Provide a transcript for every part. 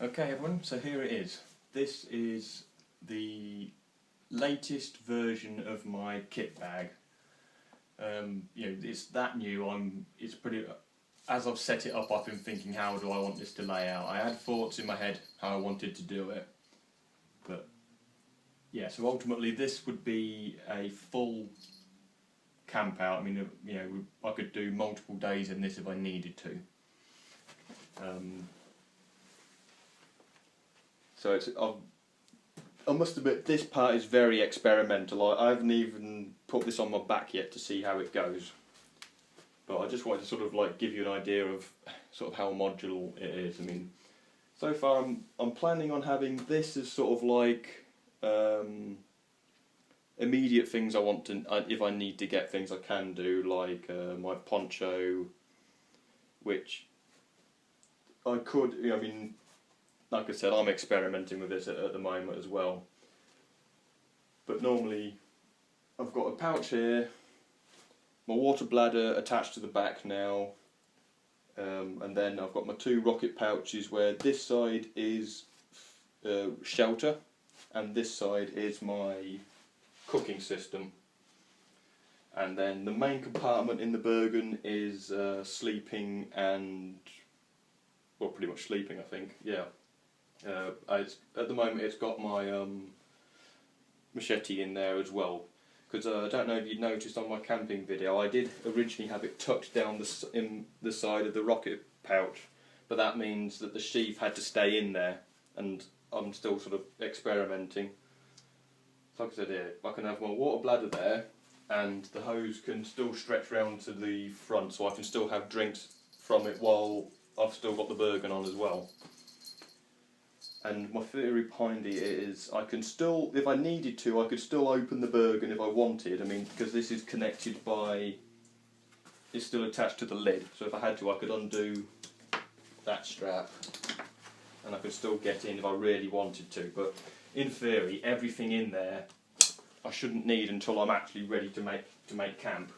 Okay everyone, so here it is. This is the latest version of my kit bag. It's that new. It's pretty. As I've set it up, I've been thinking, how do I want this to lay out? I had thoughts in my head how I wanted to do it, but yeah. So ultimately, this would be a full camp out. I mean, I could do multiple days in this if I needed to. So I must admit, this part is very experimental. I haven't even put this on my back yet to see how it goes. But I just wanted to sort of like give you an idea of sort of how modular it is. I mean, so far I'm planning on having this as sort of like immediate things I want to, if I need to get things I can do, like my poncho, which I could, I mean, like I said, I'm experimenting with this at the moment as well. But normally, I've got a pouch here, my water bladder attached to the back now, and then I've got my two rocket pouches where this side is shelter, and this side is my cooking system. And then the main compartment in the Bergen is sleeping and, well, pretty much sleeping, I think, yeah. At the moment it's got my machete in there as well, because I don't know if you noticed on my camping video, I did originally have it tucked down in the side of the rocket pouch, but that means that the sheath had to stay in there, and I'm still sort of experimenting. So like I said here, I can have my water bladder there, and the hose can still stretch round to the front, so I can still have drinks from it while I've still got the Bergen on as well. And my theory behind it is I can still, if I needed to, I could still open the Bergen if I wanted. I mean, because this is connected by, it's still attached to the lid. So if I had to, I could undo that strap and I could still get in if I really wanted to. But in theory, everything in there I shouldn't need until I'm actually ready to make camp.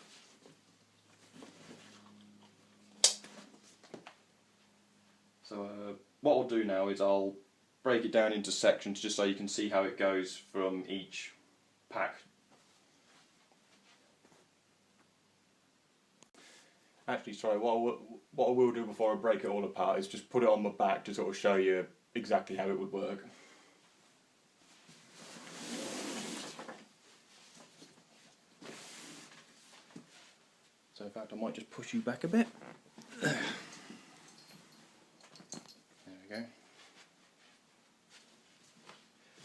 So what I'll do now is I'll break it down into sections just so you can see how it goes from each pack. Actually, sorry, what I will do before I break it all apart is just put it on my back to sort of show you exactly how it would work. So in fact I might just push you back a bit. There we go.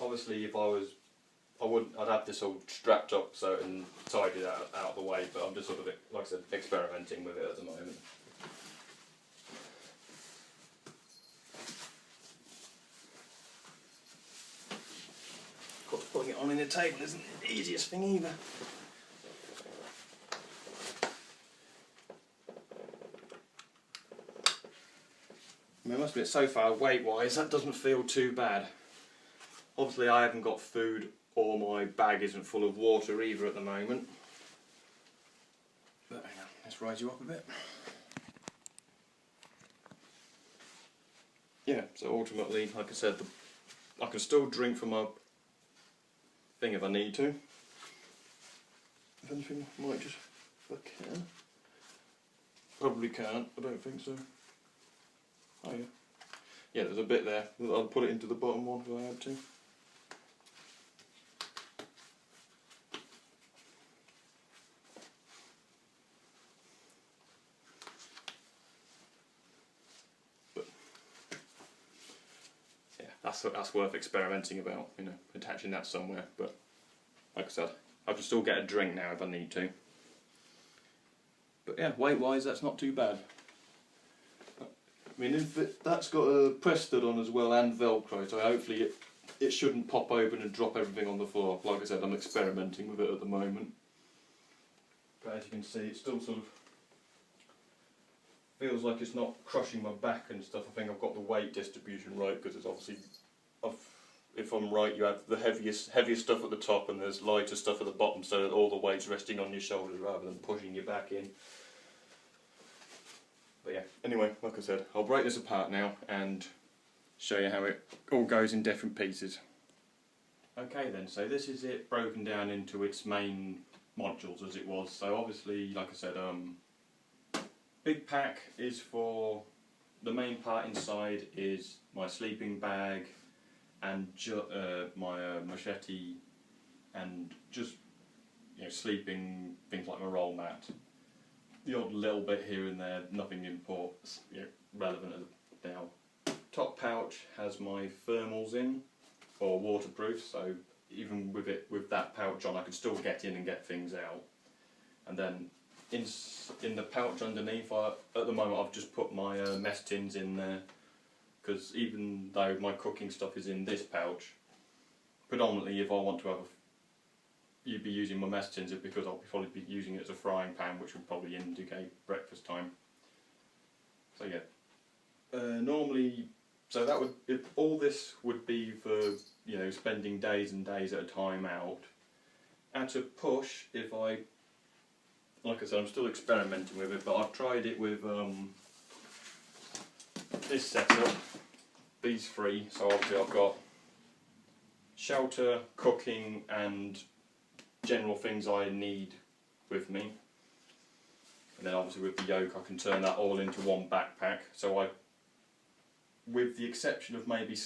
Obviously, if I'd have this all strapped up so and tidied out of the way, but I'm just sort of, like I said, experimenting with it at the moment. Of course, putting it on in a table isn't the easiest thing either. I mean, I must admit, so far, weight-wise, that doesn't feel too bad. Obviously I haven't got food, or my bag isn't full of water either at the moment. But hang on, let's rise you up a bit. Yeah, so ultimately, like I said, I can still drink from my thing if I need to. If anything, I might just, if I can. Probably can't, I don't think so. Oh yeah. Yeah, there's a bit there. I'll put it into the bottom one if I had to. But yeah, that's worth experimenting about, attaching that somewhere. But like I said, I can still get a drink now if I need to. But yeah, weight-wise, that's not too bad. I mean, that's got a press stud on as well and Velcro, so hopefully it shouldn't pop open and drop everything on the floor. Like I said, I'm experimenting with it at the moment. But as you can see, it still sort of feels like it's not crushing my back and stuff. I think I've got the weight distribution right, because it's obviously, if I'm right, you have the heaviest stuff at the top and there's lighter stuff at the bottom, so that all the weight's resting on your shoulders rather than pushing your back in. But yeah, anyway, like I said, I'll break this apart now and show you how it all goes in different pieces. Okay then, so this is it broken down into its main modules as it was. So obviously, like I said, big pack is for, the main part inside is my sleeping bag and my machete and just, you know, sleeping things like my roll mat. The odd little bit here and there, nothing important, you know, relevant now. Top pouch has my thermals in, or waterproof, so even with that pouch on I could still get in and get things out. And then in the pouch underneath, at the moment I've just put my mess tins in there, because even though my cooking stuff is in this pouch, predominantly if I want to have you'd be using my mess tins because I'll probably be using it as a frying pan, which would probably indicate breakfast time. So yeah, normally, so that would, if all this would be for, you know, spending days and days at a time out. At a push, if I, like I said, I'm still experimenting with it, but I've tried it with this setup, these three. So obviously I've got shelter, cooking and general things I need with me, and then obviously with the yoke I can turn that all into one backpack. So with the exception of maybe,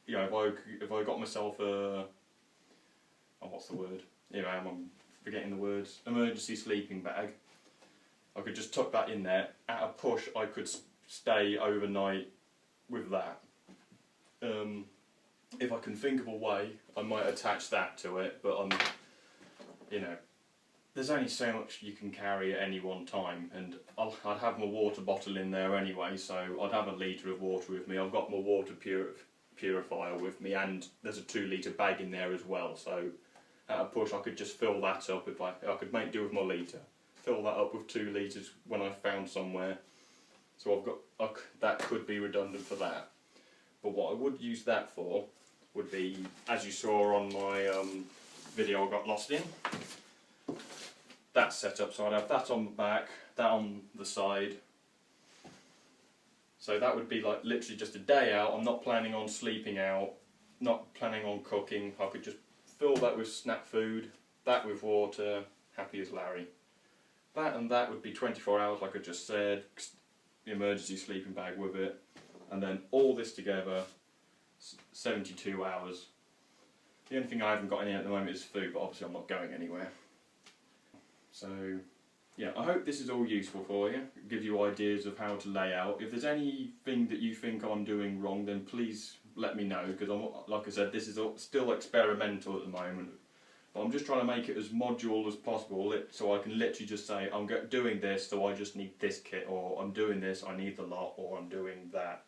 you know, if I got myself a, oh, what's the word? Here I am, I'm forgetting the words. Emergency sleeping bag. I could just tuck that in there. At a push, I could stay overnight with that. If I can think of a way, I might attach that to it, but you know, there's only so much you can carry at any one time, and I'd have my water bottle in there anyway, so I'd have a litre of water with me. I've got my water purifier with me, and there's a 2 litre bag in there as well, so at a push I could just fill that up. If I could make do with my litre, fill that up with 2 litres when I found somewhere. So I've got, that could be redundant for that. But what I would use that for would be, as you saw on my video I got lost in, that setup. So I'd have that on the back, that on the side. So that would be like literally just a day out. I'm not planning on sleeping out, not planning on cooking. I could just fill that with snack food, that with water, happy as Larry. That and that would be 24 hours like I just said, the emergency sleeping bag with it, and then all this together, 72 hours. The only thing I haven't got in here at the moment is food, but obviously I'm not going anywhere. So yeah, I hope this is all useful for you. It gives you ideas of how to lay out. If there's anything that you think I'm doing wrong, then please let me know, because like I said, this is still experimental at the moment. But I'm just trying to make it as modular as possible, so I can literally just say, I'm doing this, so I just need this kit, or I'm doing this, I need the lot, or I'm doing that.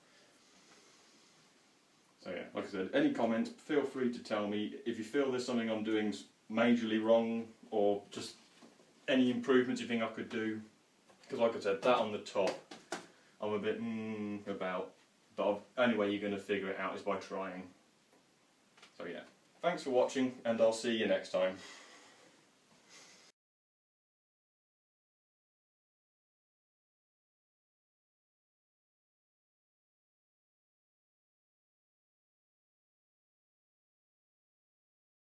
So yeah, like I said, any comments, feel free to tell me. If you feel there's something I'm doing majorly wrong, or just any improvements you think I could do. Because like I said, that on the top, I'm a bit about. But the only way you're going to figure it out is by trying. So yeah, thanks for watching, and I'll see you next time.